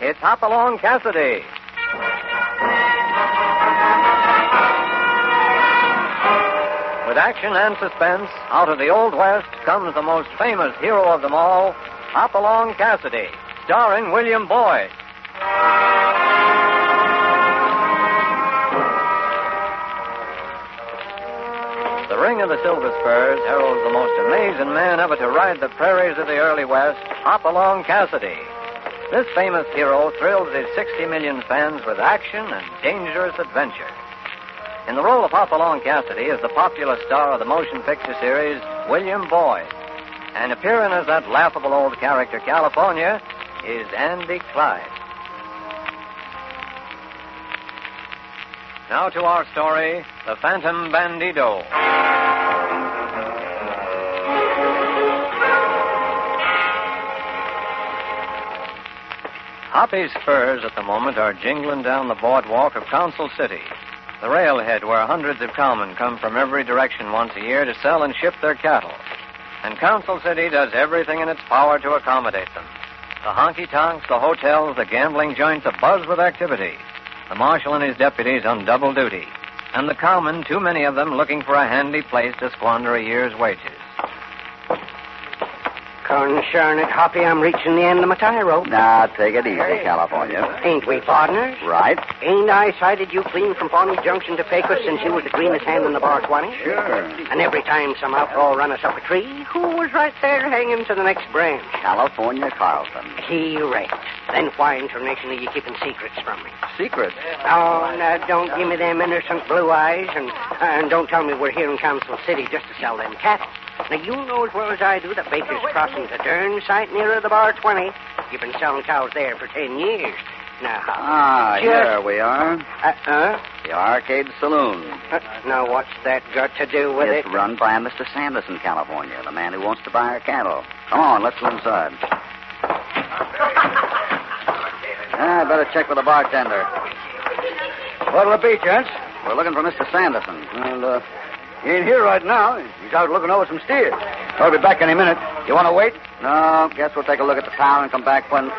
it's Hopalong Cassidy. With action and suspense, out of the Old West comes the most famous hero of them all, Hopalong Cassidy, starring William Boyd. The ring of the Silver Spurs heralds the most amazing man ever to ride the prairies of the early West, Hopalong Cassidy. This famous hero thrills his 60 million fans with action and dangerous adventure. In the role of Hopalong Cassidy is the popular star of the motion picture series, William Boyd. And appearing as that laughable old character, California, is Andy Clyde. Now to our story, The Phantom Bandito. Hoppy's spurs at the moment are jingling down the boardwalk of Council City, the railhead where hundreds of cowmen come from every direction once a year to sell and ship their cattle. And Council City does everything in its power to accommodate them. The honky-tonks, the hotels, the gambling joints abuzz with activity. The marshal and his deputies on double duty. And the cowmen, too many of them, looking for a handy place to squander a year's wages. Concern it, Hoppy, I'm reaching the end of my tie rope. Now, take it easy, California. Ain't we partners? Right. Ain't I sighted you clean from Pawnee Junction to Pecos since you was the greenest hand in the bar 20? Sure. And every time some outlaw run us up a tree, who was right there hanging to the next branch? California Carlson. He wrecked. Then why internationally you keeping secrets from me? Secrets? Oh, now, don't give me them innocent blue eyes, and don't tell me we're here in Council City just to sell them cattle. Now, you know as well as I do that Baker's Crossing's a darn sight nearer the bar 20. You've been selling cows there for 10 years. Now, here we are. The The Arcade Saloon. Now, what's that got to do with It's it? run by Mr. Sanderson, California, the man who wants to buy our cattle. Come on, let's go inside. I better check with the bartender. What'll it be, gents? We're looking for Mr. Sanderson. Well, he ain't here right now. He's out looking over some steers. I'll be back any minute. You want to wait? No, guess we'll take a look at the town and come back when...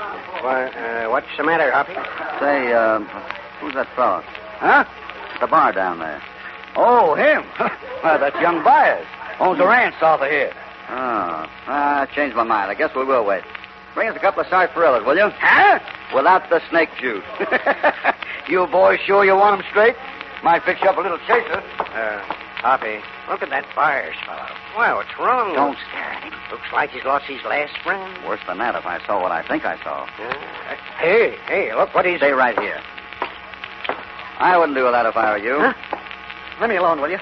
Why, what's the matter, Hoppy? Say, who's that fellow? Huh? At the bar down there. Oh, him. Well, that's young Byers. Owns a ranch south of here. Oh, I changed my mind. I guess we will wait. Bring us a couple of sarsaparillas, will you? Huh? Without the snake juice. You boys sure you want 'em straight? Might fix you up a little chaser. Hoppy, look at that Byers fellow. Well, what's wrong? Don't stare at him. Looks like he's lost his last friend. Worse than that if I saw what I think I saw. Hey, look what he's... Stay right here. I wouldn't do that if I were you. Huh? Let me alone, will you?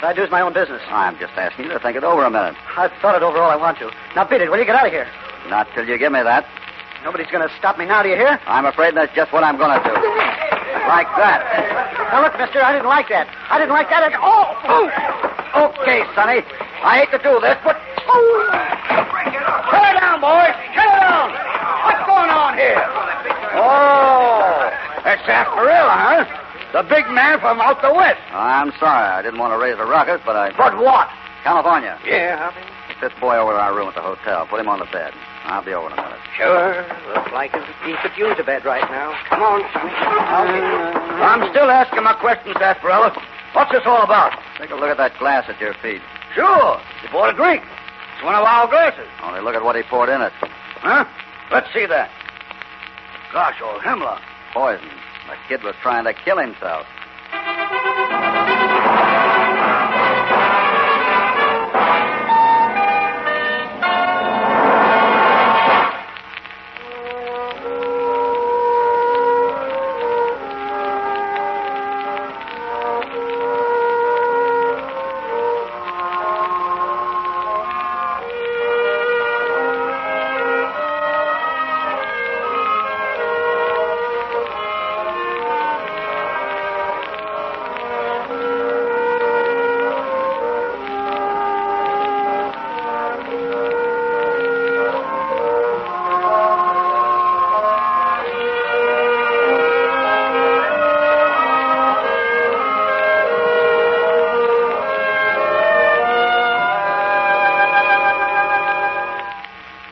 What I do is my own business. I'm just asking you to think it over a minute. I've thought it over all I want to. Now, beat it. Will you get out of here? Not till you give me that. Nobody's going to stop me now, do you hear? I'm afraid that's just what I'm going to do. Like that. Now, look, mister, I didn't like that. I didn't like that at all. Okay, Sonny. I hate to do this, but... Shut her down, boys. Shut her down. What's going on here? Oh, that's sarsaparilla, huh? The big man from out the west. I'm sorry. I didn't want to raise a ruckus, but I... But what? California. Yeah, Hoppy. Get this boy over to our room at the hotel. Put him on the bed. I'll be over in a minute. Sure. Looks like he could use a bed right now. Come on, Sonny. I'm still asking my questions, sarsaparilla. What's this all about? Take a look at that glass at your feet. Sure. You bought a drink. It's one of our glasses. Only look at what he poured in it. Huh? Let's see that. Gosh, old hemlock. Poison. The kid was trying to kill himself.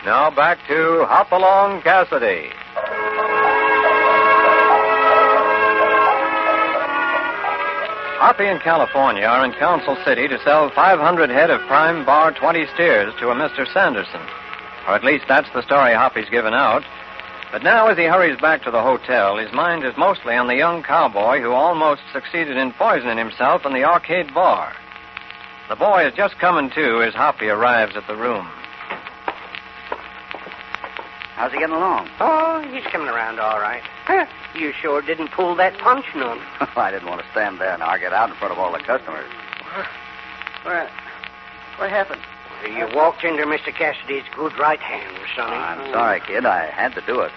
Now back to Hopalong Cassidy. Hoppy and California are in Council City to sell 500 head of prime bar 20 steers to a Mr. Sanderson. Or at least that's the story Hoppy's given out. But now, as he hurries back to the hotel, his mind is mostly on the young cowboy who almost succeeded in poisoning himself in the arcade bar. The boy is just coming to as Hoppy arrives at the room. How's he getting along? Oh, he's coming around all right. Huh, you sure didn't pull that punch none. I didn't want to stand there and argue it out in front of all the customers. What happened? You walked into Mr. Cassidy's good right hand, Sonny. I'm sorry, kid. I had to do it.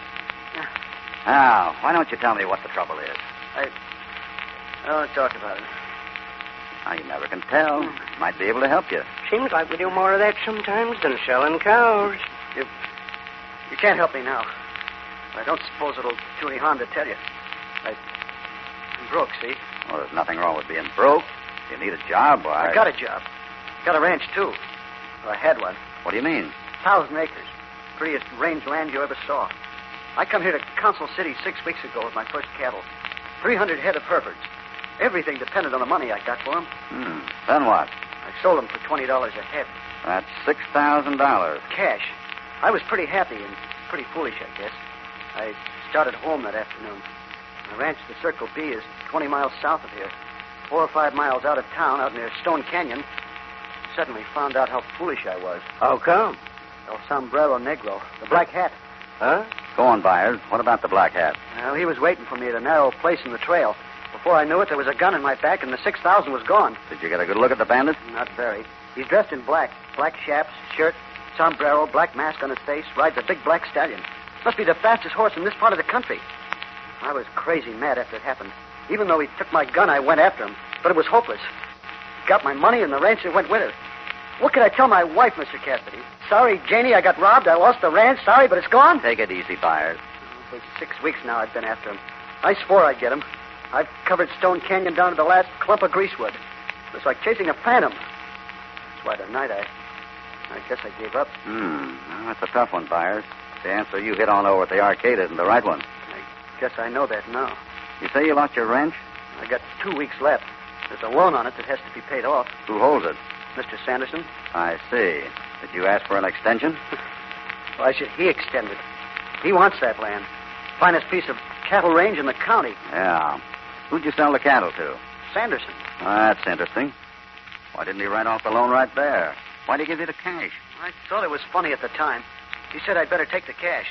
Now, why don't you tell me what the trouble is? I don't want to talk about it. Now, you never can tell. Might be able to help you. Seems like we do more of that sometimes than selling cows. You can't help me now. I don't suppose it'll do any harm to tell you. I'm broke, see? Well, there's nothing wrong with being broke. If you need a job, why... I got a job. Got a ranch, too. Well, I had one. What do you mean? 1,000 acres. Prettiest range land you ever saw. I come here to Council City 6 weeks ago with my first cattle. 300 head of Herefords. Everything depended on the money I got for them. Then what? I sold them for $20 a head. That's $6,000. Cash. I was pretty happy and pretty foolish, I guess. I started home that afternoon. The ranch, the Circle B, is 20 miles south of here. 4 or 5 miles out of town, out near Stone Canyon. Suddenly found out how foolish I was. How come? El Sombrero Negro, the black hat. Huh? Go on, Byers. What about the black hat? Well, he was waiting for me at a narrow place in the trail. Before I knew it, there was a gun in my back, and the 6,000 was gone. Did you get a good look at the bandit? Not very. He's dressed in black. Black chaps, shirt, sombrero, black mask on his face, rides a big black stallion. Must be the fastest horse in this part of the country. I was crazy mad after it happened. Even though he took my gun, I went after him. But it was hopeless. Got my money and the ranch that went with it. What could I tell my wife, Mr. Cassidy? Sorry, Janie, I got robbed. I lost the ranch. Sorry, but it's gone. Take it easy, Byers. For 6 weeks now, I've been after him. I swore I'd get him. I've covered Stone Canyon down to the last clump of greasewood. It's like chasing a phantom. That's why tonight I guess I gave up. Well, that's a tough one, Byers. The answer you hit on over at the arcade isn't the right one. I guess I know that now. You say you lost your ranch? I got 2 weeks left. There's a loan on it that has to be paid off. Who holds it? Mr. Sanderson. I see. Did you ask for an extension? Why should he extend it? He wants that land. Finest piece of cattle range in the county. Yeah. Who'd you sell the cattle to? Sanderson. That's interesting. Why didn't he write off the loan right there? Why'd he give you the cash? I thought it was funny at the time. He said I'd better take the cash.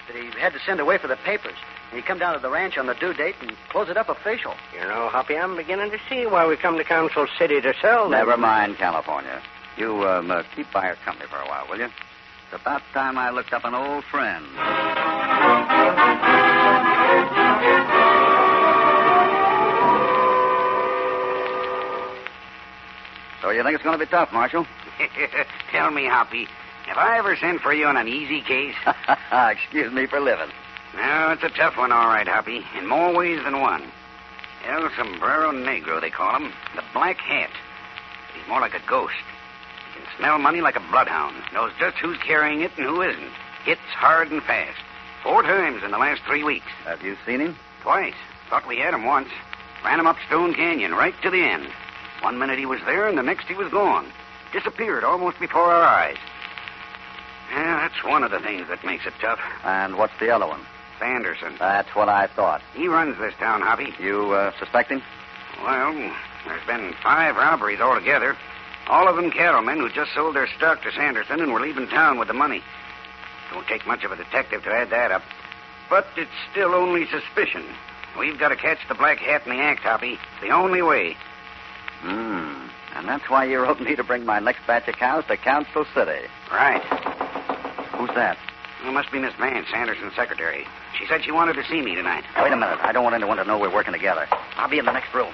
That he had to send away for the papers. And he'd come down to the ranch on the due date and close it up official. You know, Hoppy, I'm beginning to see why we come to Council City to sell them. Never mind, California. You keep Byers company for a while, will you? It's about time I looked up an old friend. So you think it's going to be tough, Marshal? Tell me, Hoppy, have I ever sent for you on an easy case? Excuse me for living. No, it's a tough one, all right, Hoppy, in more ways than one. El Sombrero Negro, they call him. The Black Hat. He's more like a ghost. He can smell money like a bloodhound. Knows just who's carrying it and who isn't. Hits hard and fast. 4 times in the last 3 weeks. Have you seen him? Twice. Thought we had him once. Ran him up Stone Canyon right to the end. 1 minute he was there, and the next he was gone. Disappeared almost before our eyes. Yeah, that's one of the things that makes it tough. And what's the other one? Sanderson. That's what I thought. He runs this town, Hoppy. You suspect him? Well, there's been 5 robberies altogether. All of them cattlemen who just sold their stock to Sanderson and were leaving town with the money. Don't take much of a detective to add that up. But it's still only suspicion. We've got to catch the Black Hat in the act, Hoppy. It's the only way. And that's why you wrote me to bring my next batch of cows to Council City. Right. Who's that? It must be Miss Vance, Sanderson's secretary. She said she wanted to see me tonight. Wait a minute. I don't want anyone to know we're working together. I'll be in the next room.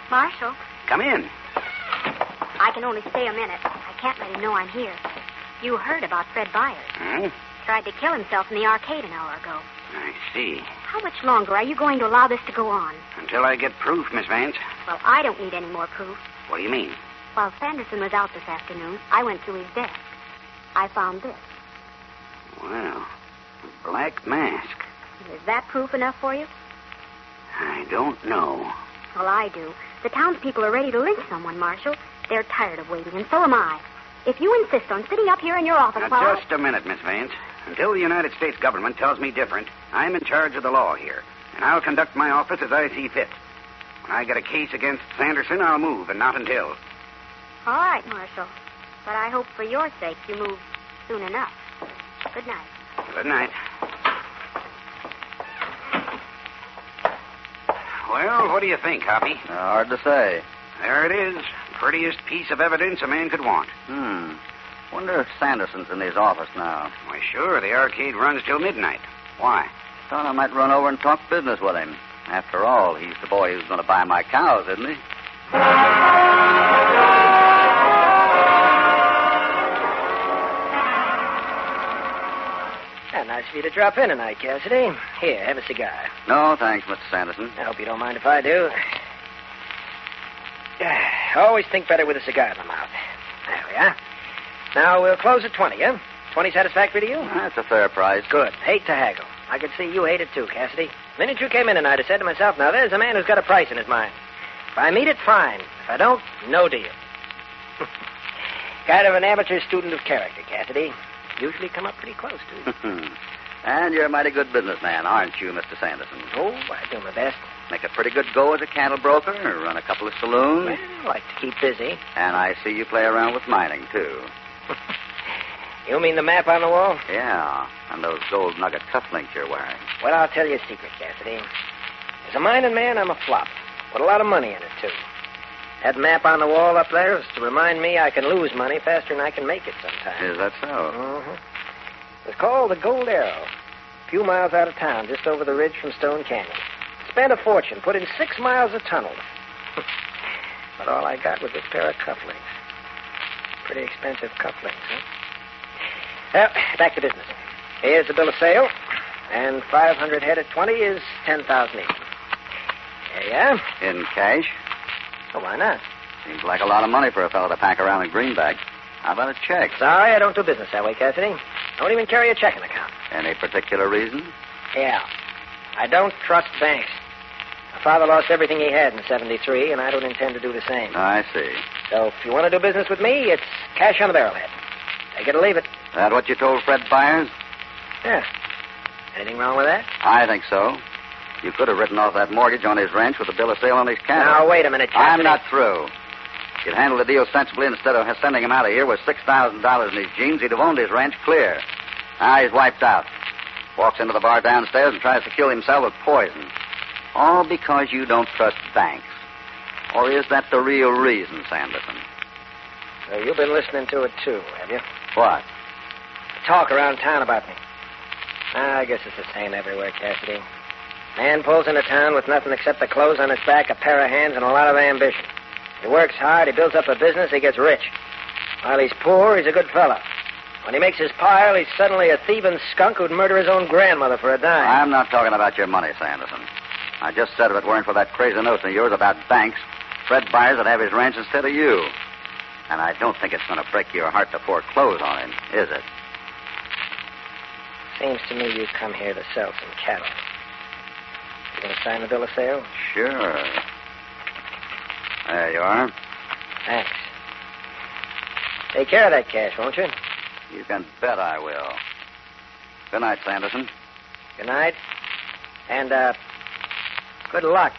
Marshal, Come in. I can only stay a minute. I can't let him know I'm here. You heard about Fred Byers. Hmm? Tried to kill himself in the arcade an hour ago. I see. How much longer are you going to allow this to go on? Until I get proof, Miss Vance. Well, I don't need any more proof. What do you mean? While Sanderson was out this afternoon, I went to his desk. I found this. Well, Black mask. Is that proof enough for you? I don't know. Well, I do. The townspeople are ready to lynch someone, Marshal. They're tired of waiting, and so am I. If you insist on sitting up here in your office Now, just a minute, Miss Vance. Until the United States government tells me different, I'm in charge of the law here, and I'll conduct my office as I see fit. When I get a case against Sanderson, I'll move, and not until. All right, Marshal. But I hope for your sake you move soon enough. Good night. Good night. Well, what do you think, Hoppy? Hard to say. There it is. Prettiest piece of evidence a man could want. Wonder if Sanderson's in his office now. Why, sure. The arcade runs till midnight. Why? Thought I might run over and talk business with him. After all, he's the boy who's going to buy my cows, isn't he? Nice of you to drop in tonight, Cassidy. Here, have a cigar. No, thanks, Mr. Sanderson. I hope you don't mind if I do. Always think better with a cigar in the mouth. There we are. Now, we'll close at 20, huh? 20 satisfactory to you? That's a fair price. Good. Hate to haggle. I could see you hate it, too, Cassidy. The minute you came in tonight, I said to myself, now, there's a man who's got a price in his mind. If I meet it, fine. If I don't, no deal. Kind of an amateur student of character, Cassidy. Usually come up pretty close to. And you're a mighty good businessman, aren't you, Mr. Sanderson? Oh, I do my best. Make a pretty good go as a cattle broker, or run a couple of saloons. Well, I like to keep busy. And I see you play around with mining, too. You mean the map on the wall? Yeah, and those gold nugget cufflinks you're wearing. Well, I'll tell you a secret, Cassidy. As a mining man, I'm a flop. With a lot of money in it, too. That map on the wall up there is to remind me I can lose money faster than I can make it sometimes. Is that so? Mm-hmm. It's called the Gold Arrow. A few miles out of town, just over the ridge from Stone Canyon. Spent a fortune, put in 6 miles of tunnel. But all I got was this pair of cufflinks. Pretty expensive cufflinks, huh? Well, back to business. Here's the bill of sale. And 500 head at 20 is 10,000 each. There you are. In cash? Oh, why not? Seems like a lot of money for a fellow to pack around in greenback. How about a check? Sorry, I don't do business that way, Cassidy. I don't even carry a checking account. Any particular reason? Yeah. I don't trust banks. My father lost everything he had in 73, and I don't intend to do the same. I see. So if you want to do business with me, it's cash on the barrelhead. Take it or leave it. That what you told Fred Byers? Yeah. Anything wrong with that? I think so. You could have written off that mortgage on his ranch with a bill of sale on his cattle. Now, wait a minute, Cassidy. I'm not through. If you'd handled the deal sensibly instead of sending him out of here with $6,000 in his jeans, he'd have owned his ranch clear. Now he's wiped out. Walks into the bar downstairs and tries to kill himself with poison. All because you don't trust banks. Or is that the real reason, Sanderson? So you've been listening to it, too, have you? What? Talk around town about me. I guess it's the same everywhere, Cassidy. Man pulls into town with nothing except the clothes on his back, a pair of hands, and a lot of ambition. He works hard, he builds up a business, he gets rich. While he's poor, he's a good fella. When he makes his pile, he's suddenly a thieving skunk who'd murder his own grandmother for a dime. I'm not talking about your money, Sanderson. I just said if it weren't for that crazy notion of yours about banks, Fred Byers would have his ranch instead of you. And I don't think it's going to break your heart to foreclose on him, is it? Seems to me you come here to sell some cattle. You going to sign the bill of sale? Sure. There you are. Thanks. Take care of that cash, won't you? You can bet I will. Good night, Sanderson. Good night. And, good luck.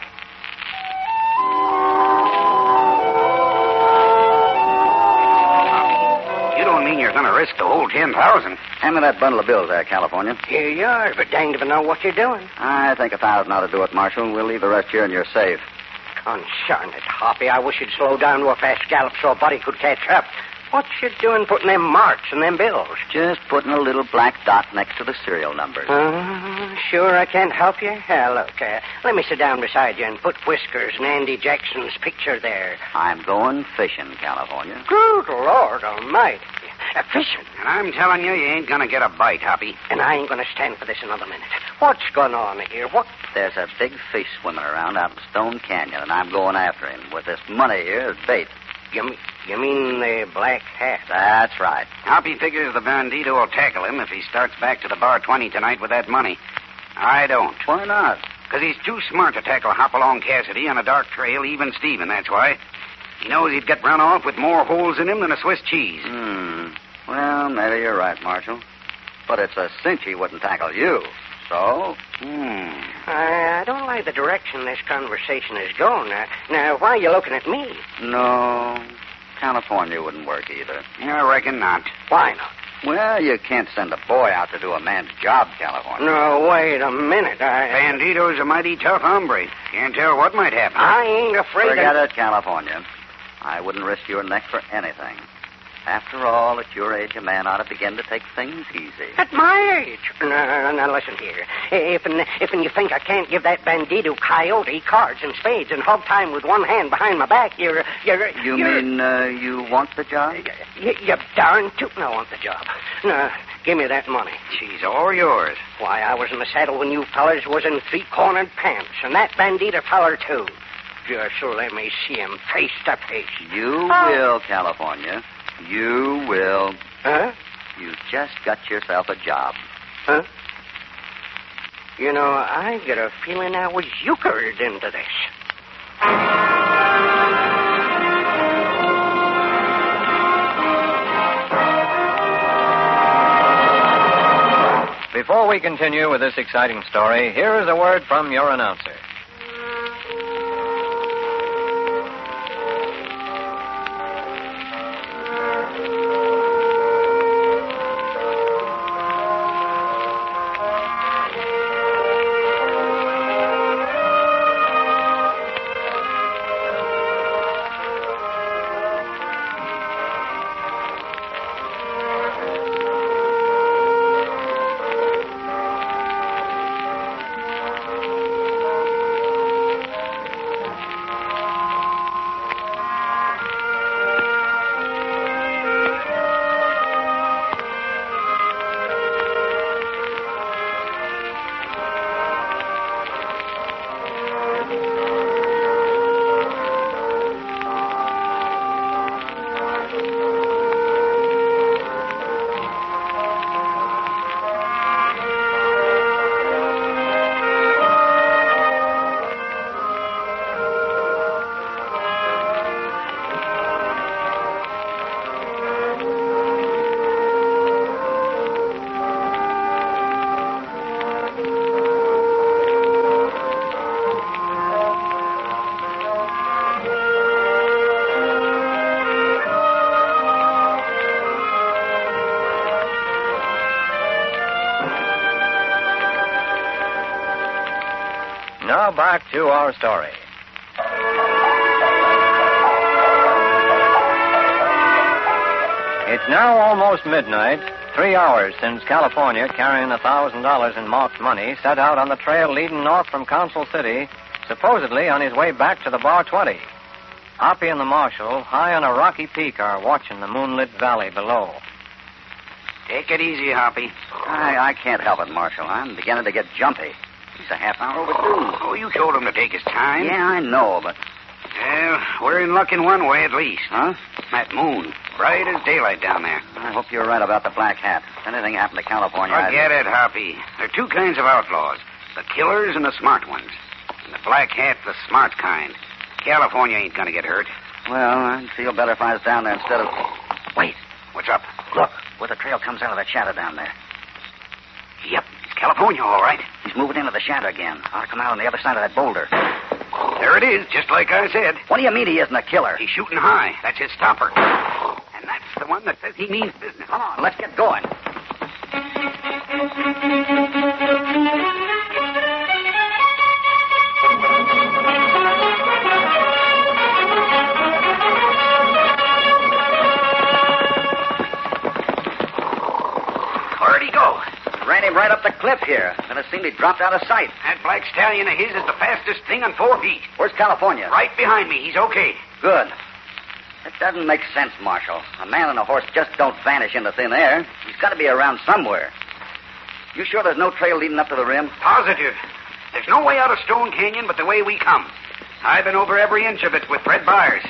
You don't mean you're going to risk the whole 10,000? Hand me that bundle of bills there, California. Here you are, but danged if I know what you're doing. I think 1,000 ought to do it, Marshal. We'll leave the rest here in your safe. Concern it, Hoppy. I wish you'd slow down to a fast gallop so a buddy could catch up. What you doing putting them marks in them bills? Just putting a little black dot next to the serial numbers. Sure I can't help you? Look, let me sit down beside you and put Whiskers and Andy Jackson's picture there. I'm going fishing, California. Good Lord Almighty. Fishing? And I'm telling you, you ain't going to get a bite, Hoppy. And I ain't going to stand for this another minute. What's going on here? What? There's a big fish swimming around out in Stone Canyon, and I'm going after him with this money here as bait. You mean the black hat? That's right. Hoppy figures the Bandito will tackle him if he starts back to the Bar 20 tonight with that money. I don't. Why not? Because he's too smart to tackle Hopalong Cassidy on a dark trail, even Steven, that's why. He knows he'd get run off with more holes in him than a Swiss cheese. Well, maybe you're right, Marshal. But it's a cinch he wouldn't tackle you. So? I don't like the direction this conversation is going. Now, why are you looking at me? No. California wouldn't work either. I reckon not. Why not? Well, you can't send a boy out to do a man's job, California. No, wait a minute. Bandito's a mighty tough hombre. Can't tell what might happen. I ain't afraid Forget it, California. I wouldn't risk your neck for anything. After all, at your age, a man ought to begin to take things easy. At my age? Now, listen here. If you think I can't give that Bandito coyote cards and spades and hog time with one hand behind my back, You mean you want the job? You darn tootin' I want the job. Now, give me that money. She's all yours. Why, I was in the saddle when you fellers was in three-cornered pants, and that Bandito feller, too. Just let me see him face to face. You will, California. You will. Huh? You just got yourself a job. Huh? You know, I get a feeling I was euchred into this. Before we continue with this exciting story, here is a word from your announcer. Now back to our story. It's now almost midnight, 3 hours since California, carrying $1,000 in marked money, set out on the trail leading north from Council City, supposedly on his way back to the Bar 20. Hoppy and the marshal, high on a rocky peak, are watching the moonlit valley below. Take it easy, Hoppy. I can't help it, Marshal. I'm beginning to get jumpy. He's a half hour overdue. Oh, you told him to take his time. Yeah, I know, but... Well, we're in luck in one way, at least. Huh? That moon. Bright as daylight down there. I hope you're right about the black hat. If anything happened to California... Forget it, Hoppy. There are two kinds of outlaws. The killers and the smart ones. And the black hat, the smart kind. California ain't gonna get hurt. Well, I'd feel better if I was down there instead of... Wait. What's up? Look, where the trail comes out of that shadow down there. Yep, it's California, all right. He's moving into the shadow again. Ought to come out on the other side of that boulder. There it is, just like I said. What do you mean he isn't a killer? He's shooting high. That's his stopper. And that's the one that says he means business. Come on, let's get going. Where'd he go? Ran him right up the cliff here. Then it seemed he dropped out of sight. That black stallion of his is the fastest thing on 4 feet. Where's California? Right behind me. He's okay. Good. It doesn't make sense, Marshal. A man and a horse just don't vanish into thin air. He's got to be around somewhere. You sure there's no trail leading up to the rim? Positive. There's no way out of Stone Canyon but the way we come. I've been over every inch of it with Fred Byers.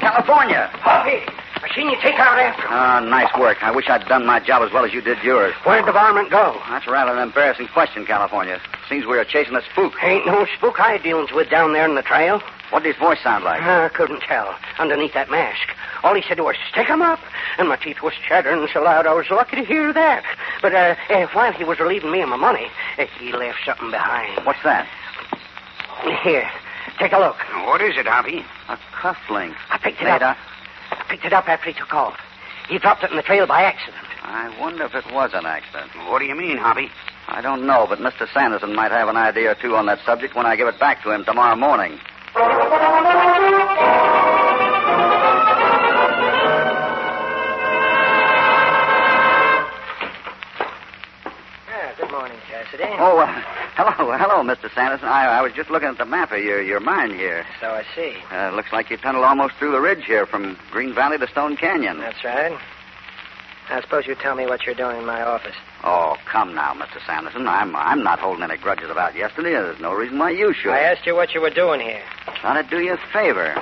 California. Hoppy, I seen you take out after him. Ah, nice work. I wish I'd done my job as well as you did yours. Where'd the varmint go? That's rather an embarrassing question, California. Seems we were chasing a spook. Ain't no spook I dealings with down there in the trail. What did his voice sound like? I couldn't tell. Underneath that mask. All he said was, stick 'em up. And my teeth was chattering so loud I was lucky to hear that. But while he was relieving me of my money, he left something behind. What's that? Here, take a look. What is it, Hoppy? A cufflink. I picked it up. I picked it up after he took off. He dropped it in the trail by accident. I wonder if it was an accident. What do you mean, Hoppy? I don't know, but Mr. Sanderson might have an idea or two on that subject when I give it back to him tomorrow morning. Good morning, Cassidy. Oh, hello, Mr. Sanderson. I was just looking at the map of your mine here. So I see. Looks like you tunneled almost through the ridge here from Green Valley to Stone Canyon. That's right. Now, suppose you tell me what you're doing in my office. Oh, come now, Mr. Sanderson. I'm not holding any grudges about yesterday. There's no reason why you should. I asked you what you were doing here. Thought I'd do you a favor.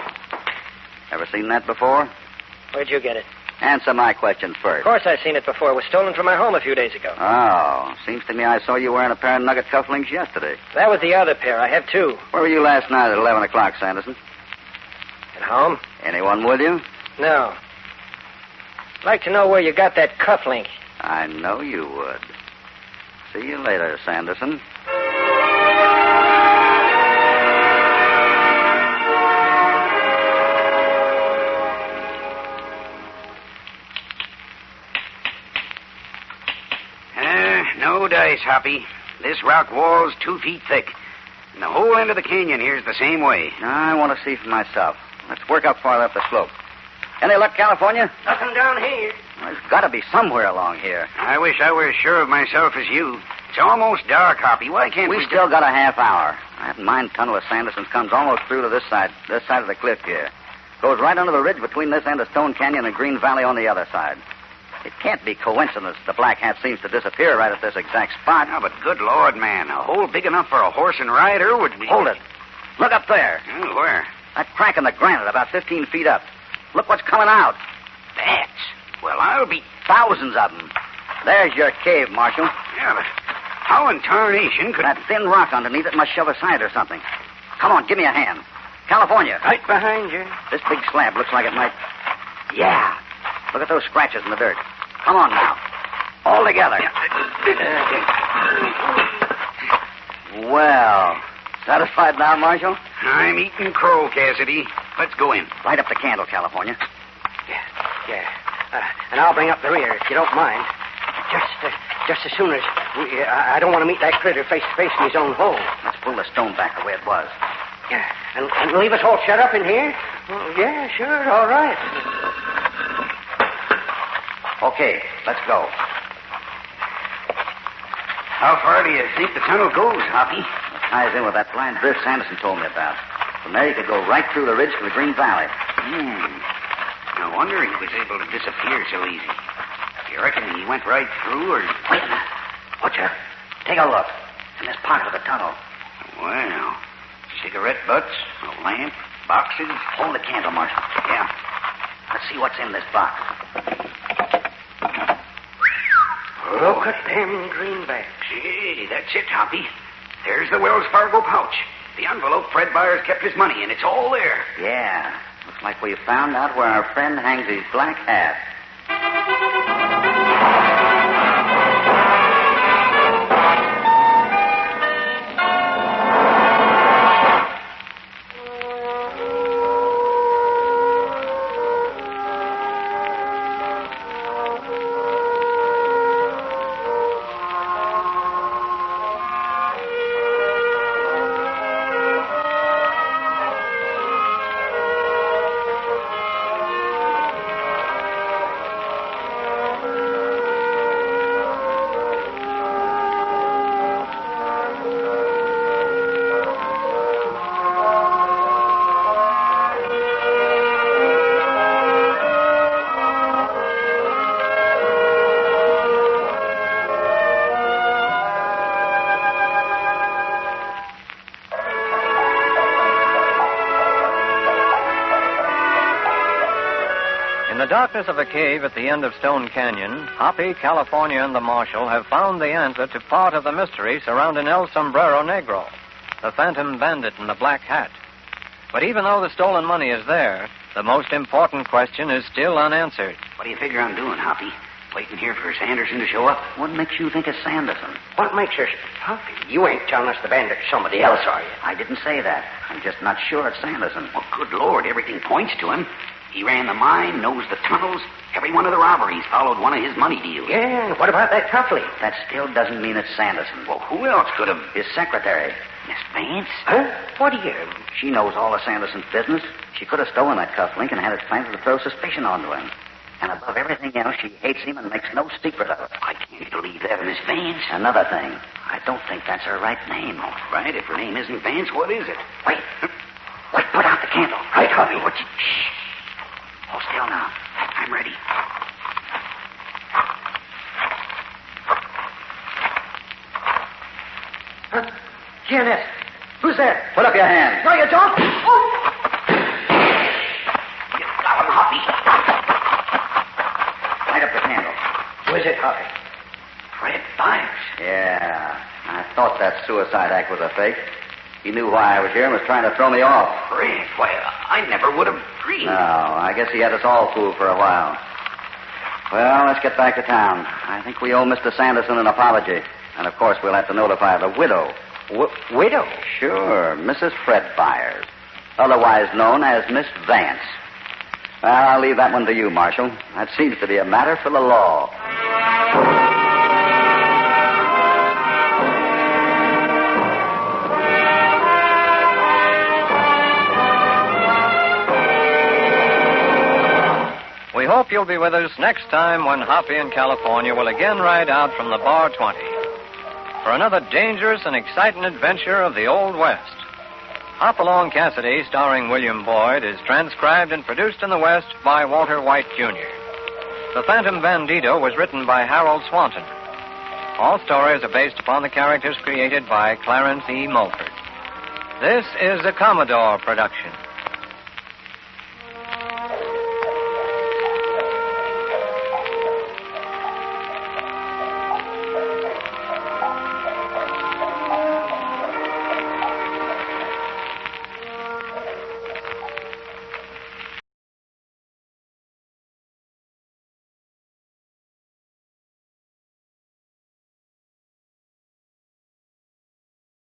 Ever seen that before? Where'd you get it? Answer my question first. Of course I've seen it before. It was stolen from my home a few days ago. Oh, seems to me I saw you wearing a pair of nugget cufflinks yesterday. That was the other pair. I have two. Where were you last night at 11 o'clock, Sanderson? At home? Anyone with you? No. I'd like to know where you got that cufflink. I know you would. See you later, Sanderson. No dice, Hoppy. This rock wall's 2 feet thick. And the whole end of the canyon here's the same way. I want to see for myself. Let's work up farther up the slope. Any luck, California? Nothing down here. Well, there's got to be somewhere along here. I wish I were as sure of myself as you. It's almost dark, Hoppy. Why can't we... We still got a half hour. That mine tunnel of Sanderson's comes almost through to this side of the cliff here. Goes right under the ridge between this end of Stone Canyon and Green Valley on the other side. It can't be coincidence the black hat seems to disappear right at this exact spot. Oh, but good Lord, man. A hole big enough for a horse and rider would be... Hold it. Look up there. Oh, where? That crack in the granite about 15 feet up. Look what's coming out. Bats. Well, I'll be... Thousands of them. There's your cave, Marshal. Yeah, but how in tarnation could... That thin rock underneath it must shove aside or something. Come on, give me a hand. California. Right behind you. This big slab looks like it might... Yeah. Look at those scratches in the dirt. Come on now. All together. Well, satisfied now, Marshal? I'm eating crow, Cassidy. Let's go in. Light up the candle, California. Yeah. And I'll bring up the rear, if you don't mind. Just as soon as... I don't want to meet that critter face to face in his own hole. Let's pull the stone back the way it was. Yeah. And leave us all shut up in here? Oh, yeah, sure, all right. Okay, let's go. How far do you think the tunnel goes, Hoppy? It ties in with that blind drift Sanderson told me about. From there you could go right through the ridge to the Green Valley. No wonder he was able to disappear so easy. You reckon he went right through, or... Wait a minute. Butcher, take a look. In this pocket of the tunnel. Well, cigarette butts, a lamp, boxes. Hold the candle, Marshal. Yeah. Let's see what's in this box. Look at them greenbacks. Gee, that's it, Hoppy. There's the Wells Fargo pouch. The envelope Fred Byers kept his money in. It's all there. Yeah. Looks like we found out where our friend hangs his black hat. darkness of a cave at the end of Stone Canyon, Hoppy, California, and the Marshal have found the answer to part of the mystery surrounding El Sombrero Negro, the phantom bandit in the black hat. But even though the stolen money is there, the most important question is still unanswered. What do you figure on doing, Hoppy? Waiting here for Sanderson to show up? What makes you think it's Sanderson? What makes her... Hoppy, you ain't telling us the bandit's somebody else, are you? I didn't say that. I'm just not sure it's Sanderson. Well, good Lord, everything points to him. He ran the mine, knows the tunnels. Every one of the robberies followed one of his money deals. Yeah, and what about that Tuffley? That still doesn't mean it's Sanderson. Well, who else could have? His secretary. Miss Vance? Huh? What do you... She knows all of Sanderson's business. She could have stolen that cufflink and had it planted to throw suspicion onto him. And above everything else, she hates him and makes no secret of it. I can't believe that, Miss Vance. Another thing, I don't think that's her right name. All right, if her name isn't Vance, what is it? Wait. Wait, put out the candle. Right, Hoppy. Shh. Hold still now. I'm ready. GNS. Who's there? Put up your hand. No, you don't. Oh! You got him, Hoppy. Light up the candle. Who is it, Hoppy? Fred Byers. Yeah, I thought that suicide act was a fake. He knew why I was here and was trying to throw me off. Fred? Why, I never would have dreamed. No, I guess he had us all fooled for a while. Well, let's get back to town. I think we owe Mr. Sanderson an apology. And, of course, we'll have to notify the widow. Widow? Sure, Mrs. Fred Byers, otherwise known as Miss Vance. Well, I'll leave that one to you, Marshal. That seems to be a matter for the law. We hope you'll be with us next time when Hoppy in California will again ride out from the Bar 20 for another dangerous and exciting adventure of the Old West. Hopalong Cassidy, starring William Boyd, is transcribed and produced in the West by Walter White, Jr. The Phantom Bandito was written by Harold Swanton. All stories are based upon the characters created by Clarence E. Mulford. This is a Commodore production.